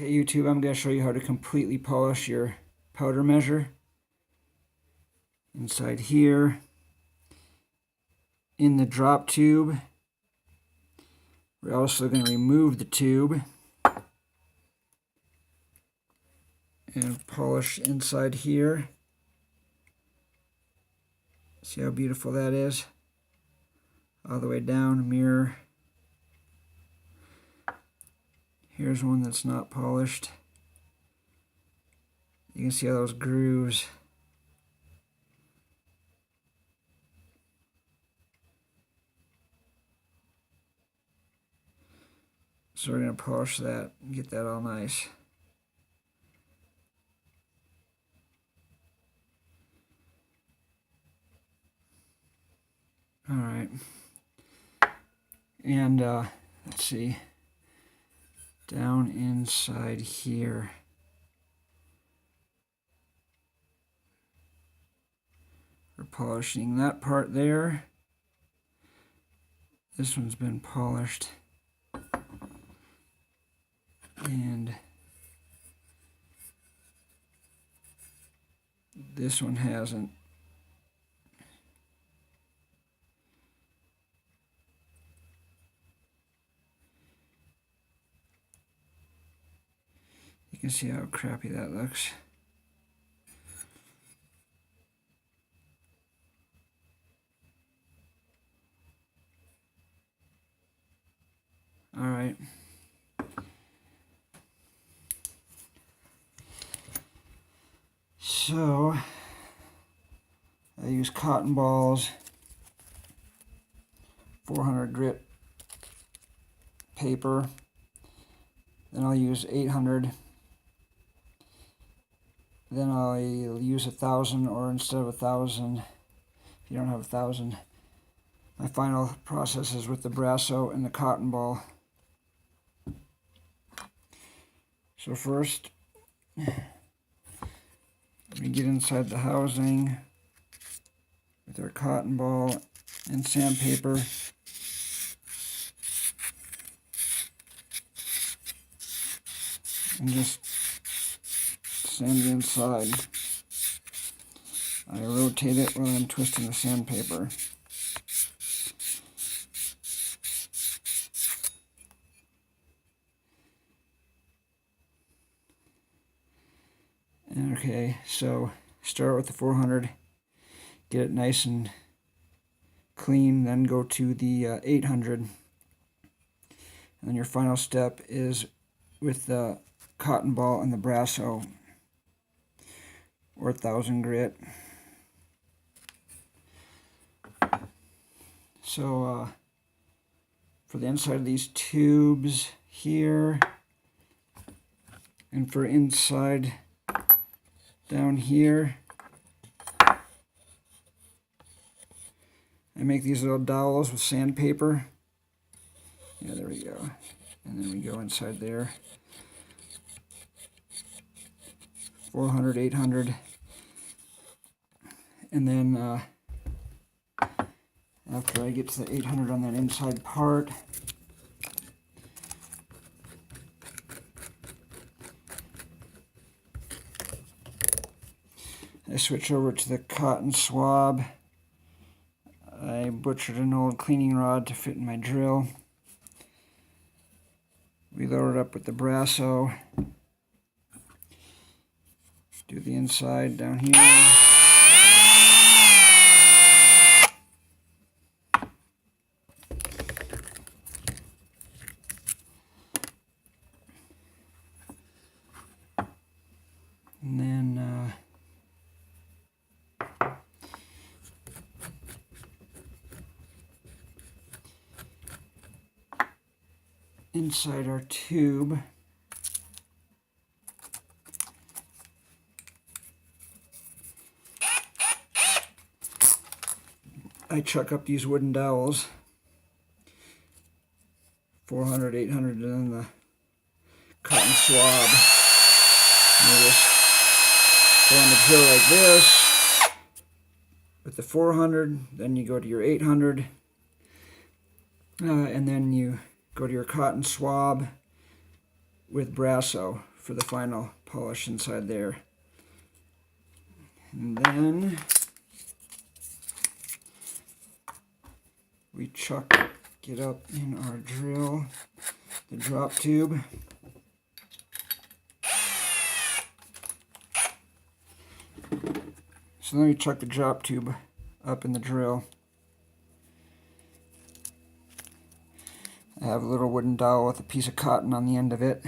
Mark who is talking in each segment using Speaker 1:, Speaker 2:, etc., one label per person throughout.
Speaker 1: Okay, YouTube, I'm going to show you how to completely polish your powder measure. Inside here, in the drop tube, we're also going to remove the tube and polish inside here. See how beautiful that is? All the way down, mirror. Here's one that's not polished. You can see all those grooves. So we're going to polish that and get that all nice. Alright. And let's see. Down inside here. We're polishing that part there. This one's been polished. And this one hasn't. You can see how crappy that looks. All right. So I use cotton balls, 400 grit paper. Then I'll use 800. Then I'll use 1,000, or instead of 1,000, if you don't have 1,000, my final process is with the brasso and the cotton ball. So first, we get inside the housing with our cotton ball and sandpaper. And just sand the inside. I rotate it while I'm twisting the sandpaper. Okay, so start with the 400, get it nice and clean, then go to the 800. And then your final step is with the cotton ball and the brasso, or 1,000 grit. So for the inside of these tubes here, and for inside down here, I make these little dowels with sandpaper. Yeah, there we go. And then we go inside there. 400, 800. And then after I get to the 800 on that inside part, I switch over to the cotton swab. I butchered an old cleaning rod to fit in my drill. We load it up with the brasso. Do the inside down here. And then inside our tube, I chuck up these wooden dowels, 400, 800, and then the cotton swab. And you just go on the drill like this with the 400, then you go to your 800, and then you go to your cotton swab with Brasso for the final polish inside there. And then we get up in our drill, the drop tube. So then we chuck the drop tube up in the drill. I have a little wooden dowel with a piece of cotton on the end of it.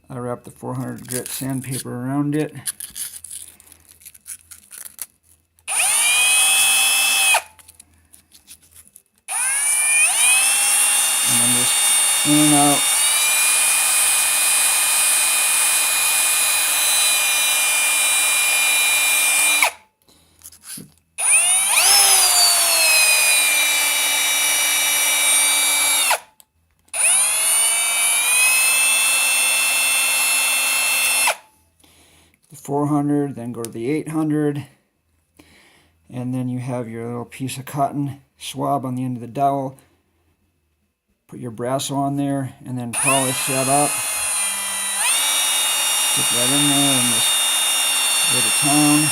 Speaker 1: I wrap the 400 grit sandpaper around it. And then just in and out. The 400, then go to the 800, and then you have your little piece of cotton swab on the end of the dowel. Put your Brasso on there, and then polish that up. Put that in there and just go to town.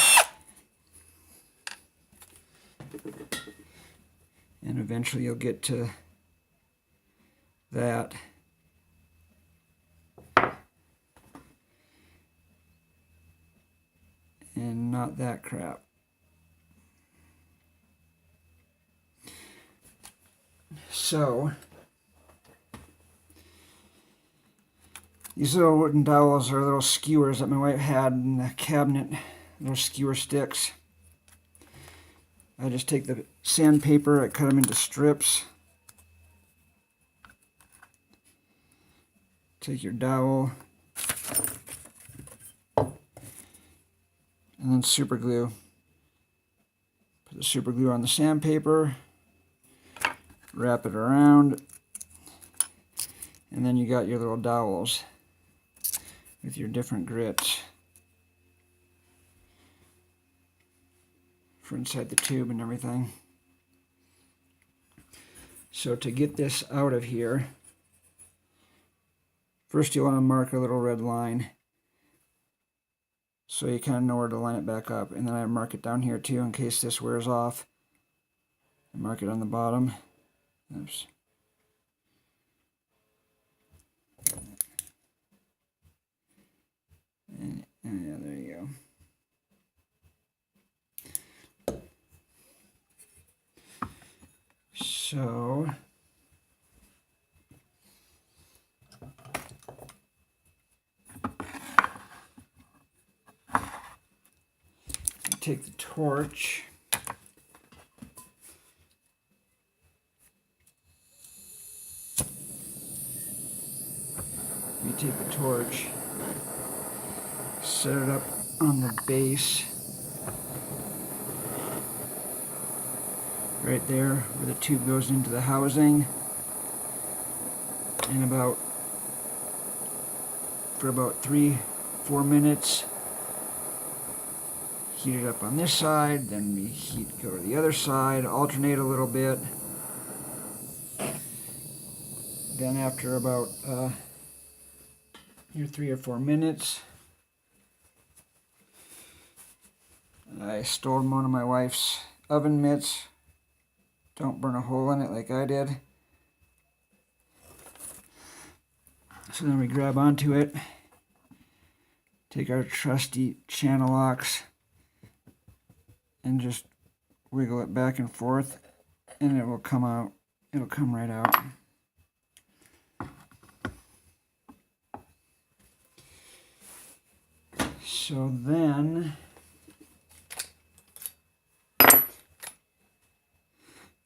Speaker 1: And eventually you'll get to that. And not that crap. So these little wooden dowels are little skewers that my wife had in the cabinet, little skewer sticks. I just take the sandpaper, I cut them into strips. Take your dowel, and then super glue. Put the super glue on the sandpaper, wrap it around, and then you got your little dowels with your different grits for inside the tube and everything. So to get this out of here, first you want to mark a little red line so you kind of know where to line it back up. And then I mark it down here too in case this wears off. I mark it on the bottom. Oops. And yeah, there you go. So take the torch, set it up on the base right there where the tube goes into the housing, and for about 3-4 minutes heat it up on this side, then we go to the other side, alternate a little bit. Then after about 3 or 4 minutes, I stole one of my wife's oven mitts. Don't burn a hole in it like I did. So then we grab onto it, take our trusty channel locks, and just wiggle it back and forth, and it will come out. It'll come right out. So then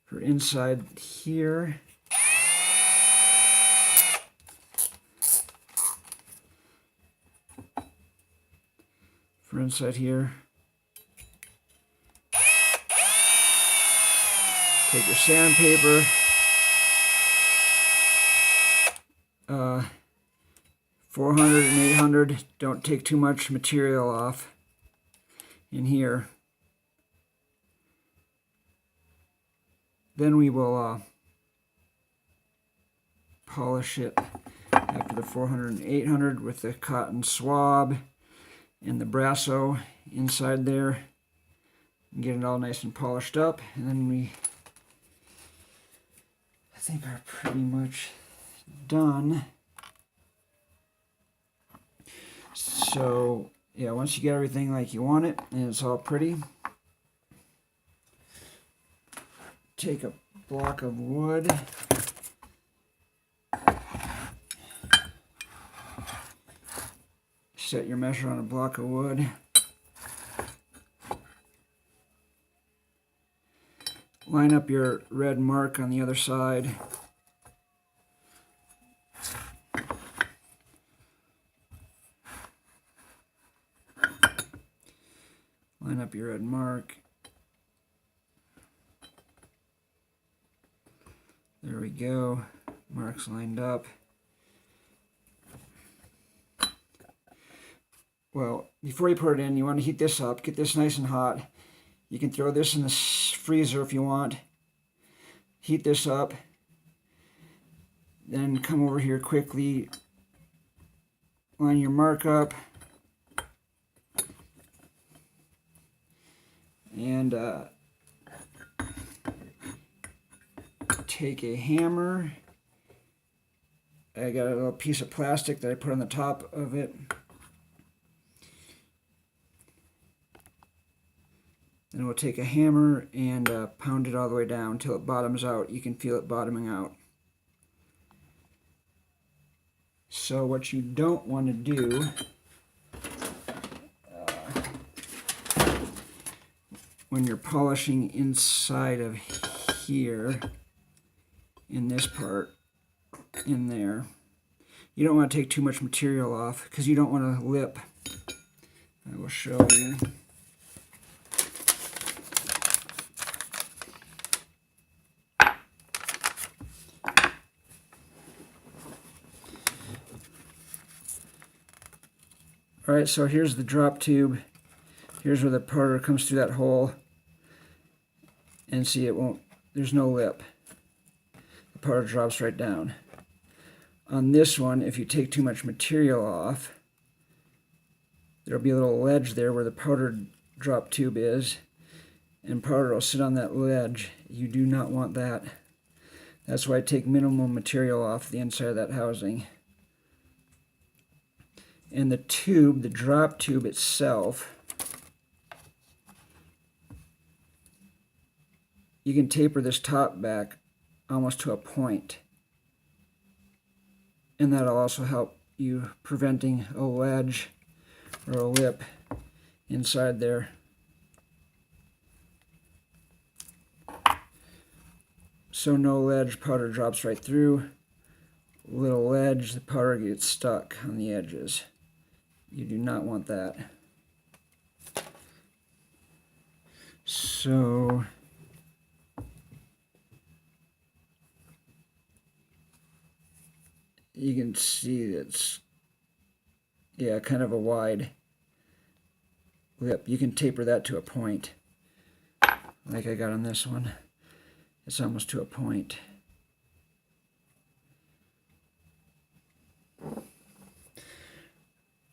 Speaker 1: for inside here, take your sandpaper, 400 and 800, don't take too much material off in here. Then we will polish it after the 400 and 800 with the cotton swab and the Brasso inside there. And get it all nice and polished up, and then I think are pretty much done. So yeah, once you get everything like you want it and it's all pretty, take a block of wood, set your measure on a block of wood, line up your red mark on the other side, line up your red mark. There we go. Marks lined up. Well, before you put it in, you want to heat this up. Get this nice and hot. You can throw this in the freezer if you want. Heat this up. Then come over here quickly. Line your mark up. And take a hammer. I got a little piece of plastic that I put on the top of it. Then we'll take a hammer and pound it all the way down until it bottoms out. You can feel it bottoming out. So what you don't want to do when you're polishing inside of here, in this part, in there, you don't want to take too much material off because you don't want to lip. I will show you. Alright, so here's the drop tube. Here's where the powder comes through that hole. And see, it won't, there's no lip. The powder drops right down. On this one, if you take too much material off, there'll be a little ledge there where the powder drop tube is, and powder will sit on that ledge. You do not want that. That's why I take minimum material off the inside of that housing. And the tube, the drop tube itself, you can taper this top back almost to a point. And that'll also help you preventing a ledge or a lip inside there. So no ledge, powder drops right through. Little ledge, the powder gets stuck on the edges. You do not want that. So you can see it's, yeah, kind of a wide lip. You can taper that to a point, like I got on this one. It's almost to a point.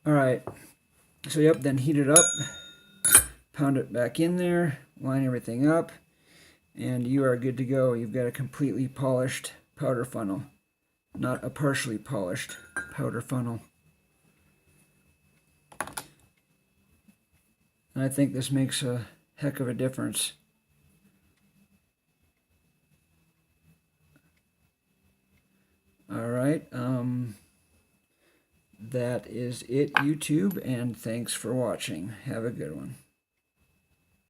Speaker 1: Alright, so yep, then heat it up, pound it back in there, line everything up, and you are good to go. You've got a completely polished powder funnel, not a partially polished powder funnel. And I think this makes a heck of a difference. Alright, that is it, YouTube, and thanks for watching. Have a good one.